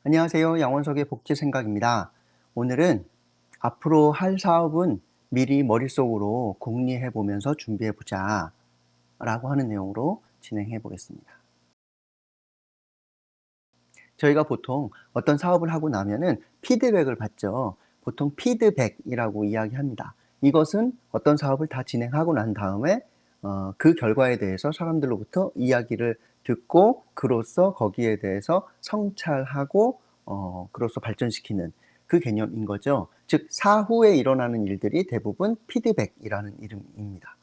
안녕하세요. 양원석의 복지생각입니다. 오늘은 앞으로 할 사업은 미리 머릿속으로 궁리해 보면서 준비해 보자 라고 하는 내용으로 진행해 보겠습니다. 저희가 보통 어떤 사업을 하고 나면은 피드백을 받죠. 보통 피드백이라고 이야기합니다. 이것은 어떤 사업을 다 진행하고 난 다음에 그 결과에 대해서 사람들로부터 이야기를 듣고 그로써 거기에 대해서 성찰하고 그로써 발전시키는 그 개념인 거죠. 즉 사후에 일어나는 일들이 대부분 피드백이라는 이름입니다.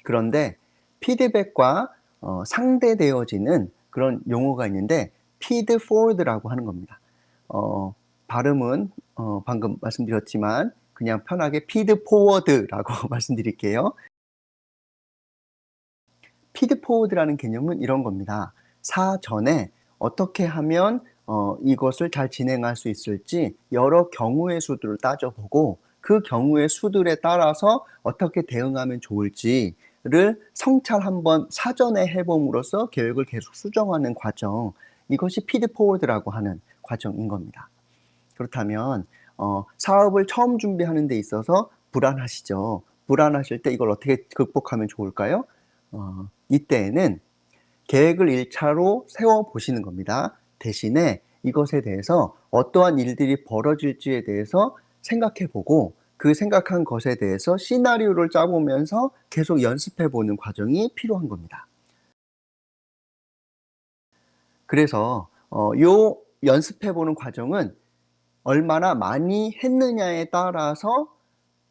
그런데 피드백과 상대되어지는 그런 용어가 있는데 feed forward라고 하는 겁니다. 발음은 방금 말씀드렸지만 그냥 편하게 feed forward라고 말씀드릴게요. feed forward라는 개념은 이런 겁니다. 사전에 어떻게 하면 이것을 잘 진행할 수 있을지 여러 경우의 수들을 따져보고 그 경우의 수들에 따라서 어떻게 대응하면 좋을지를 성찰 한번 사전에 해봄으로써 계획을 계속 수정하는 과정, 이것이 feed forward라고 하는 과정인 겁니다. 그렇다면 사업을 처음 준비하는 데 있어서 불안하시죠. 불안하실 때 이걸 어떻게 극복하면 좋을까요? 이때에는 계획을 1차로 세워 보시는 겁니다. 대신에 이것에 대해서 어떠한 일들이 벌어질지에 대해서 생각해 보고 그 생각한 것에 대해서 시나리오를 짜 보면서 계속 연습해 보는 과정이 필요한 겁니다. 그래서 요 연습해 보는 과정은 얼마나 많이 했느냐에 따라서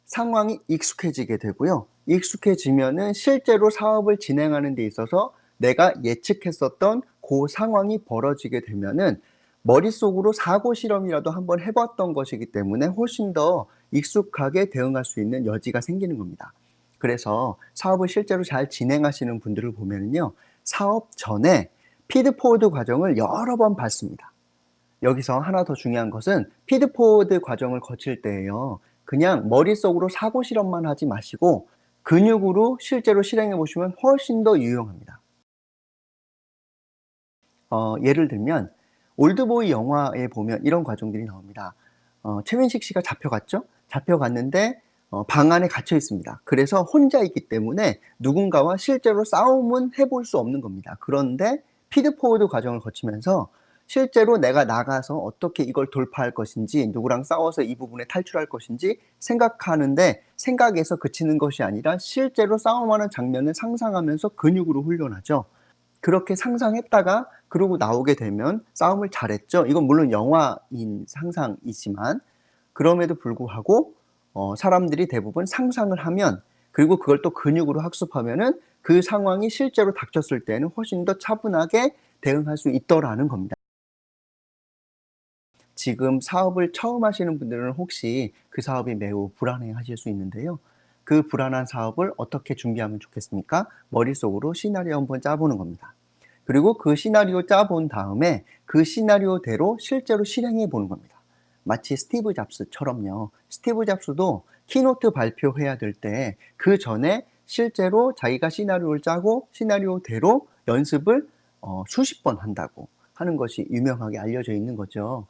상황이 익숙해지게 되고요. 익숙해지면은 실제로 사업을 진행하는 데 있어서 내가 예측했었던 그 상황이 벌어지게 되면은 머릿속으로 사고 실험이라도 한번 해 봤던 것이기 때문에 훨씬 더 익숙하게 대응할 수 있는 여지가 생기는 겁니다. 그래서 사업을 실제로 잘 진행하시는 분들을 보면은요. 사업 전에 피드 포워드 과정을 여러 번 밟습니다. 여기서 하나 더 중요한 것은 피드포워드 과정을 거칠 때에요. 그냥 머릿속으로 사고 실험만 하지 마시고 근육으로 실제로 실행해 보시면 훨씬 더 유용합니다. 예를 들면 올드보이 영화에 보면 이런 과정들이 나옵니다. 최민식 씨가 잡혀갔죠. 잡혀갔는데 방 안에 갇혀 있습니다. 그래서 혼자 있기 때문에 누군가와 실제로 싸움은 해볼 수 없는 겁니다. 그런데 피드포워드 과정을 거치면서 실제로 내가 나가서 어떻게 이걸 돌파할 것인지, 누구랑 싸워서 이 부분에 탈출할 것인지 생각하는데 생각에서 그치는 것이 아니라 실제로 싸움하는 장면을 상상하면서 근육으로 훈련하죠. 그렇게 상상했다가 그러고 나오게 되면 싸움을 잘했죠. 이건 물론 영화인 상상이지만 그럼에도 불구하고 사람들이 대부분 상상을 하면, 그리고 그걸 또 근육으로 학습하면은 그 상황이 실제로 닥쳤을 때는 훨씬 더 차분하게 대응할 수 있더라는 겁니다. 지금 사업을 처음 하시는 분들은 혹시 그 사업이 매우 불안해 하실 수 있는데요. 그 불안한 사업을 어떻게 준비하면 좋겠습니까? 머릿속으로 시나리오 한번 짜 보는 겁니다. 그리고 그 시나리오 짜 본 다음에 그 시나리오대로 실제로 실행해 보는 겁니다. 마치 스티브 잡스처럼요. 스티브 잡스도 키노트 발표해야 될 때 그 전에 실제로 자기가 시나리오를 짜고 시나리오대로 연습을 수십 번 한다고 하는 것이 유명하게 알려져 있는 거죠.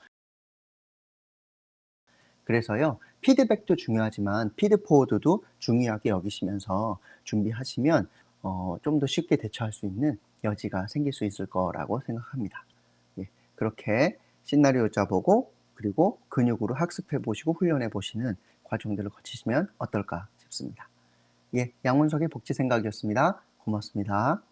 그래서요, 피드백도 중요하지만 피드포워드도 중요하게 여기시면서 준비하시면 좀 더 쉽게 대처할 수 있는 여지가 생길 수 있을 거라고 생각합니다. 예, 그렇게 시나리오 짜보고 그리고 근육으로 학습해 보시고 훈련해 보시는 과정들을 거치시면 어떨까 싶습니다. 예, 양원석의 복지 생각이었습니다. 고맙습니다.